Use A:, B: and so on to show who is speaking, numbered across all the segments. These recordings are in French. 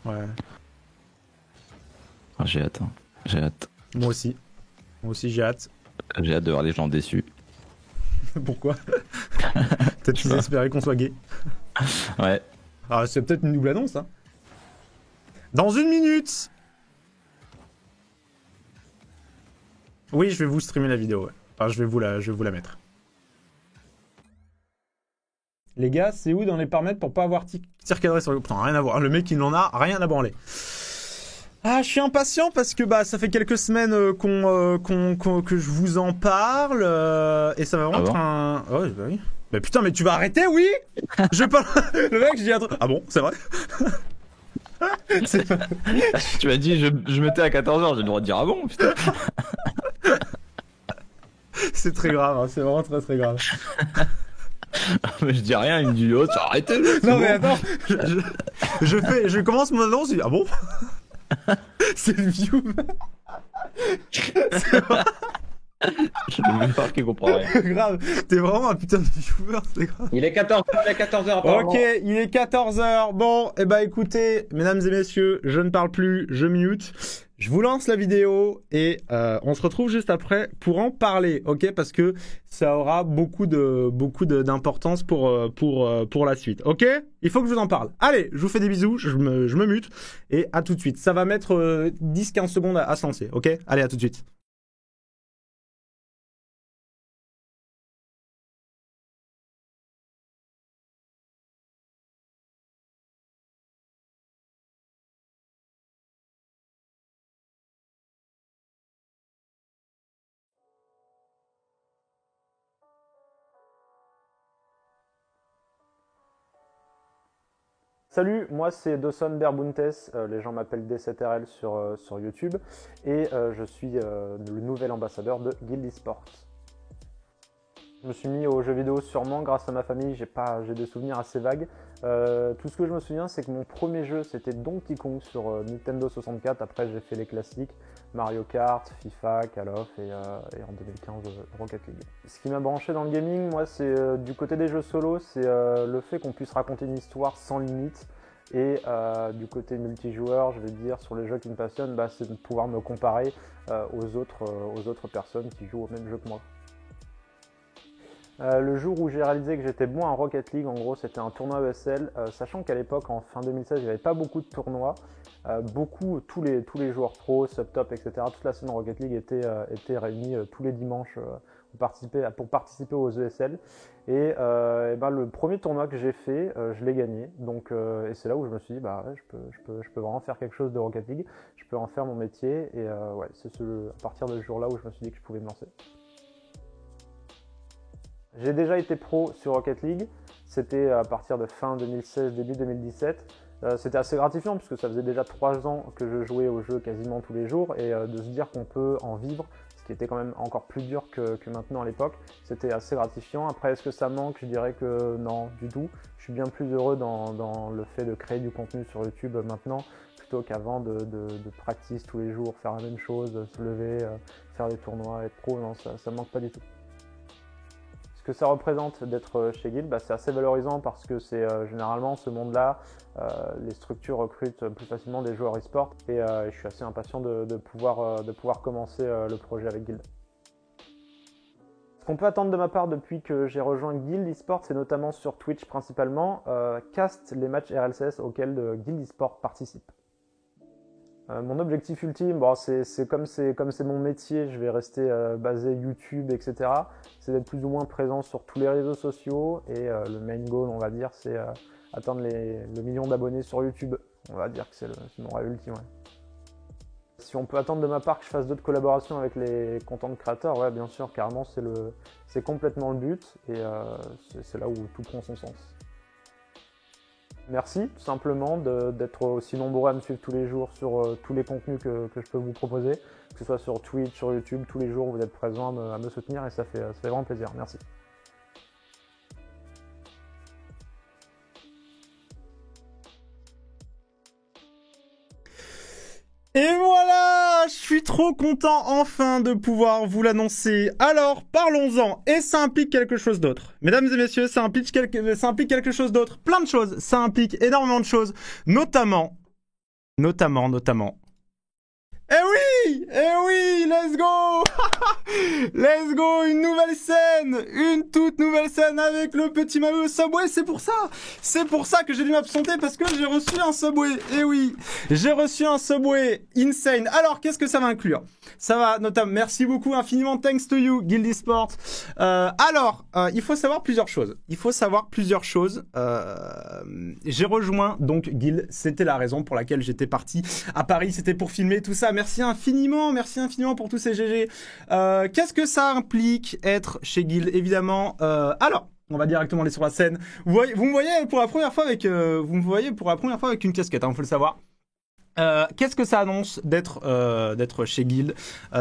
A: Ouais.
B: Ah, j'ai hâte, hein. J'ai hâte.
A: Moi aussi. Moi aussi, j'ai hâte.
B: J'ai hâte de voir les gens déçus.
A: Pourquoi? Peut-être qu'ils espéraient qu'on soit gay.
B: Ouais.
A: Ah, c'est peut-être une double annonce, hein. Dans 1 minute. Oui, je vais vous streamer la vidéo, ouais. Enfin, je vais vous la mettre. Les gars, c'est où dans les paramètres pour pas avoir tir cadré sur le... Putain, rien à voir. Le mec, il n'en a rien à branler. Ah, je suis impatient parce que bah ça fait quelques semaines que je vous en parle et ça va vraiment être un... Ouais, bah oui. Mais putain, mais tu vas arrêter, oui. Je parle... Le mec, je dis un truc... Ah bon, c'est vrai.
B: Tu m'as dit, je mettais à 14h, j'ai le droit de dire ah bon, putain.
A: C'est très grave, hein, c'est vraiment très très grave.
B: Mais je dis rien, il me dit oh, arrêtez.
A: Non mais attends, je commence mon annonce, je dis ah bon. C'est le view. C'est vrai.
B: Je ne vais pas qui comprend rien.
A: Grave, t'es vraiment un putain de viewer, c'est grave.
C: Il est 14h.
A: Ok, il est 14h. Bon, et bah écoutez, mesdames et messieurs, je ne parle plus, je mute. Je vous lance la vidéo et on se retrouve juste après pour en parler, ok? Parce que ça aura beaucoup d'importance pour la suite, ok? Il faut que je vous en parle. Allez, je vous fais des bisous, je me mute et à tout de suite. Ça va mettre 10-15 secondes à se lancer, ok? Allez, à tout de suite. Salut, moi c'est Dawson Berbuntes, les gens m'appellent D7RL sur YouTube et je suis le nouvel ambassadeur de Guild Esports. Je me suis mis aux jeux vidéo sûrement grâce à ma famille, j'ai des souvenirs assez vagues. Tout ce que je me souviens c'est que mon premier jeu c'était Donkey Kong sur Nintendo 64, après j'ai fait les classiques Mario Kart, FIFA, Call of et en 2015 Rocket League. Ce qui m'a branché dans le gaming, moi c'est du côté des jeux solo, c'est le fait qu'on puisse raconter une histoire sans limite. Et du côté multijoueur, je vais dire, sur les jeux qui me passionnent, bah, c'est de pouvoir me comparer aux autres personnes qui jouent au même jeu que moi. Le jour où j'ai réalisé que j'étais bon en Rocket League, en gros c'était un tournoi ESL, sachant qu'à l'époque, en fin 2016, il n'y avait pas beaucoup de tournois. Tous les joueurs pro, subtop, etc., toute la scène Rocket League était réunie tous les dimanches pour participer aux ESL. Et ben, le premier tournoi que j'ai fait, je l'ai gagné. Donc, et c'est là où je me suis dit, bah, ouais, je peux vraiment faire quelque chose de Rocket League, je peux en faire mon métier. Et ouais, c'est à partir de ce jour-là où je me suis dit que je pouvais me lancer. J'ai déjà été pro sur Rocket League, c'était à partir de fin 2016, début 2017. C'était assez gratifiant puisque ça faisait déjà 3 ans que je jouais au jeu quasiment tous les jours et de se dire qu'on peut en vivre, ce qui était quand même encore plus dur que maintenant à l'époque, c'était assez gratifiant. Après, est-ce que ça manque? Je dirais que non, du tout. Je suis bien plus heureux dans le fait de créer du contenu sur YouTube maintenant plutôt qu'avant de practice tous les jours, faire la même chose, se lever, faire des tournois, être pro. Non, ça me manque pas du tout. Ce que ça représente d'être chez Guild, bah, c'est assez valorisant parce que c'est généralement ce monde-là, les structures recrutent plus facilement des joueurs e-sport et je suis assez impatient de pouvoir commencer le projet avec Guild. Ce qu'on peut attendre de ma part depuis que j'ai rejoint Guild eSport, c'est notamment sur Twitch principalement, cast les matchs RLCS auxquels Guild eSport participe. Mon objectif ultime, bon, c'est comme c'est mon métier, je vais rester basé YouTube, etc. C'est d'être plus ou moins présent sur tous les réseaux sociaux et le main goal, on va dire, c'est atteindre le million d'abonnés sur YouTube. On va dire que c'est mon rêve ultime. Ouais. Si on peut attendre de ma part que je fasse d'autres collaborations avec les content créateurs, ouais, bien sûr, carrément, c'est complètement le but et c'est là où tout prend son sens. Merci tout simplement d'être aussi nombreux à me suivre tous les jours sur tous les contenus que je peux vous proposer, que ce soit sur Twitch, sur YouTube, tous les jours vous êtes présents à me soutenir et ça fait vraiment plaisir. Merci. Et voilà, je suis trop content enfin de pouvoir vous l'annoncer. Alors, parlons-en. Et ça implique quelque chose d'autre. Mesdames et messieurs, ça implique quelque chose d'autre. Plein de choses. Ça implique énormément de choses. Notamment
C: Notamment. Eh oui, let's go let's go, une nouvelle scène, une toute nouvelle scène avec le petit maillot Subway, c'est pour ça que j'ai dû m'absenter parce que j'ai reçu un Subway, eh oui, j'ai reçu un Subway insane. Alors, qu'est-ce que ça va inclure? Ça va, notamment, merci beaucoup infiniment, thanks to you, Guild Esports. Il faut savoir plusieurs choses. J'ai rejoint donc Guild, c'était la raison pour laquelle j'étais parti à Paris, c'était pour filmer tout ça. Merci infiniment pour tous ces GG. Qu'est-ce que ça implique être chez Guild, évidemment. Alors, on va directement aller sur la scène. Vous me voyez pour la première fois avec une casquette, hein, faut le savoir. Qu'est-ce que ça annonce d'être chez Guild?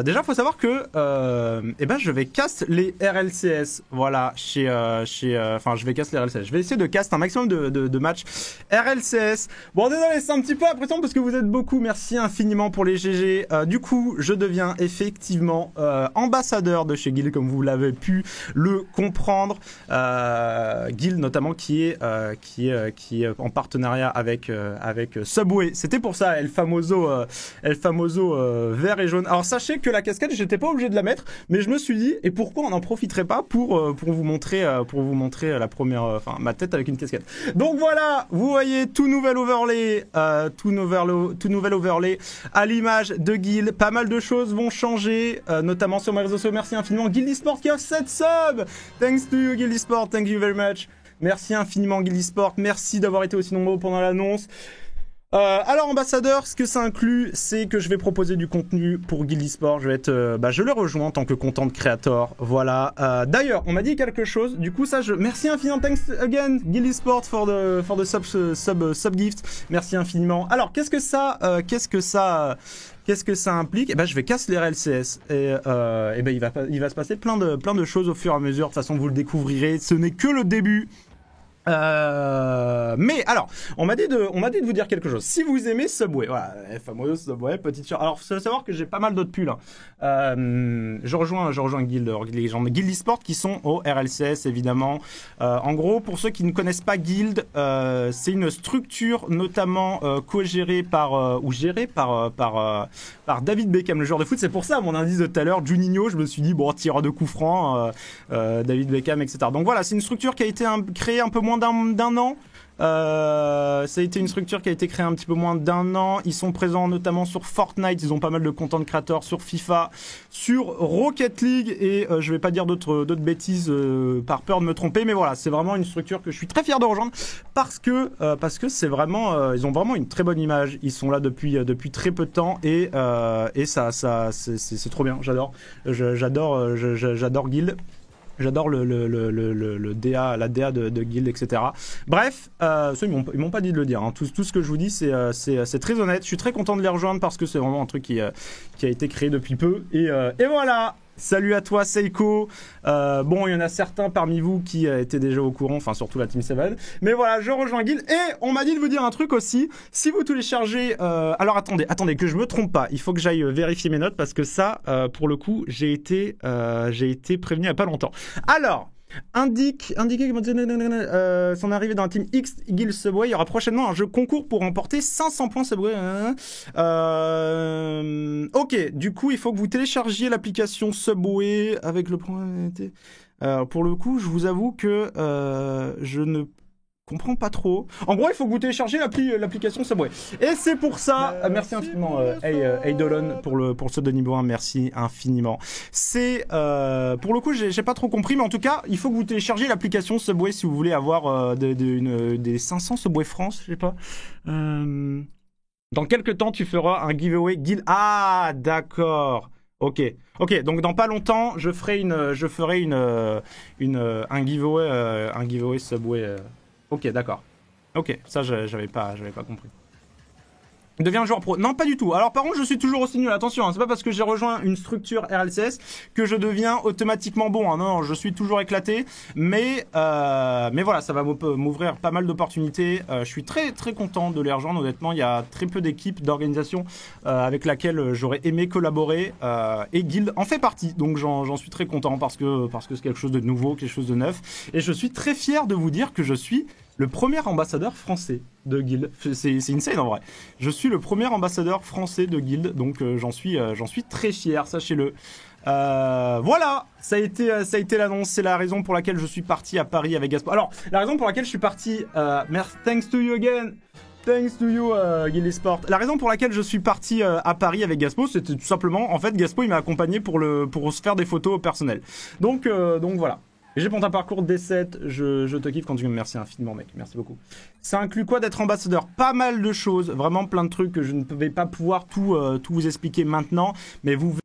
C: Déjà, faut savoir que je vais cast les RLCS. Voilà, je vais cast les RLCS. Je vais essayer de cast un maximum de matchs RLCS. Bon, désolé, c'est un petit peu appréciant parce que vous êtes beaucoup. Merci infiniment pour les GG. Du coup, je deviens effectivement ambassadeur de chez Guild, comme vous l'avez pu le comprendre. Guild notamment qui est en partenariat avec Subway. C'était pour ça. El famoso vert et jaune. Alors sachez que la casquette, j'étais pas obligé de la mettre, mais je me suis dit, et pourquoi on n'en profiterait pas pour vous montrer la première, ma tête avec une casquette. Donc voilà, vous voyez tout nouvel overlay à l'image de Guild. Pas mal de choses vont changer, notamment sur mes réseaux sociaux. Merci infiniment Guild Esports qui a 7 subs. Thanks to you Guild Esports, thank you very much. Merci infiniment Guild Esports, merci d'avoir été aussi nombreux pendant l'annonce. Alors ambassadeur, ce que ça inclut, c'est que je vais proposer du contenu pour Guild Esports. Je le rejoins en tant que content creator. Voilà. D'ailleurs, on m'a dit quelque chose. Du coup, merci infiniment. Thanks again, Guild Esports for the sub gift. Merci infiniment. Alors, qu'est-ce que ça implique? Je vais casser les RLCS et il va se passer plein de choses au fur et à mesure. De toute façon, vous le découvrirez. Ce n'est que le début. Mais alors, on m'a dit de vous dire quelque chose. Si vous aimez Subway, voilà, fameux Subway, petite chose. Alors, faut savoir que j'ai pas mal d'autres pulls. Je rejoins Guild, les gens de Guild Esports qui sont au RLCS évidemment. En gros, pour ceux qui ne connaissent pas Guild, c'est une structure notamment co-gérée gérée par David Beckham, le joueur de foot. C'est pour ça mon indice de tout à l'heure, Juninho. Je me suis dit tireur de coup franc, David Beckham, etc. Donc voilà, c'est une structure qui a été créée un peu moins d'un an. Ça a été une structure qui a été créée un petit peu moins d'un an. Ils sont présents notamment sur Fortnite. Ils ont pas mal de content créateurs sur FIFA, sur Rocket League et je vais pas dire d'autres bêtises par peur de me tromper. Mais voilà, c'est vraiment une structure que je suis très fier de rejoindre parce que c'est vraiment, ils ont vraiment une très bonne image. Ils sont là depuis très peu de temps et ça c'est trop bien. J'adore Guild. J'adore le DA, la DA de Guild, etc. Bref, ils m'ont pas dit de le dire. Hein. Tout ce que je vous dis, c'est très honnête. Je suis très content de les rejoindre parce que c'est vraiment un truc qui a été créé depuis peu. Et voilà. Salut à toi Seiko. Il y en a certains parmi vous qui étaient déjà au courant, enfin surtout la Team 7. Mais voilà, je rejoins Guild et on m'a dit de vous dire un truc aussi. Si vous téléchargez, alors attendez que je me trompe pas. Il faut que j'aille vérifier mes notes parce que ça, pour le coup, j'ai été prévenu il y a pas longtemps. Alors. Indiquer son arrivée dans la Team X Guild Subway. Il y aura prochainement un jeu concours pour remporter 500 points Subway. Ok, du coup, il faut que vous téléchargiez l'application Subway avec le point. Pour le coup, je vous avoue que je ne comprends pas trop. En gros, il faut que vous téléchargez l'application Subway. Et c'est pour ça. Merci infiniment, Eidolon, pour le sub de niveau 1. Merci infiniment. C'est pour le coup, j'ai pas trop compris, mais en tout cas, il faut que vous téléchargez l'application Subway si vous voulez avoir des 500 Subway France, je sais pas. Dans quelques temps, tu feras un giveaway Guild. Ah, d'accord. Ok. Donc dans pas longtemps, je ferai un giveaway Subway. Ok, d'accord. Ok, ça j'avais pas compris. Devient joueur pro. Non, pas du tout. Alors par contre, je suis toujours aussi nul. Attention, hein, c'est pas parce que j'ai rejoint une structure RLCS que je deviens automatiquement bon. Hein. Non, je suis toujours éclaté. Mais voilà, ça va m'ouvrir pas mal d'opportunités. Je suis très très content de les rejoindre. Honnêtement, il y a très peu d'équipes, d'organisations avec laquelle j'aurais aimé collaborer. Et Guild en fait partie. Donc j'en suis très content parce que c'est quelque chose de nouveau, quelque chose de neuf. Et je suis très fier de vous dire que je suis le premier ambassadeur français de Guild. C'est insane en vrai. Je suis le premier ambassadeur français de Guild, donc j'en suis très fier, sachez-le. Voilà, ça a été l'annonce. C'est la raison pour laquelle je suis parti à Paris avec Gaspo. Alors, la raison pour laquelle je suis parti, thanks to you again. Thanks to you, Guild Esport. La raison pour laquelle je suis parti à Paris avec Gaspo, c'était tout simplement, en fait, Gaspo il m'a accompagné pour se faire des photos personnelles. Donc voilà. J'ai pour ta parcours D7, je te kiffe quand tu me merci infiniment mec, merci beaucoup. Ça inclut quoi d'être ambassadeur? Pas mal de choses, vraiment plein de trucs que je ne vais pas pouvoir tout vous expliquer maintenant, mais vous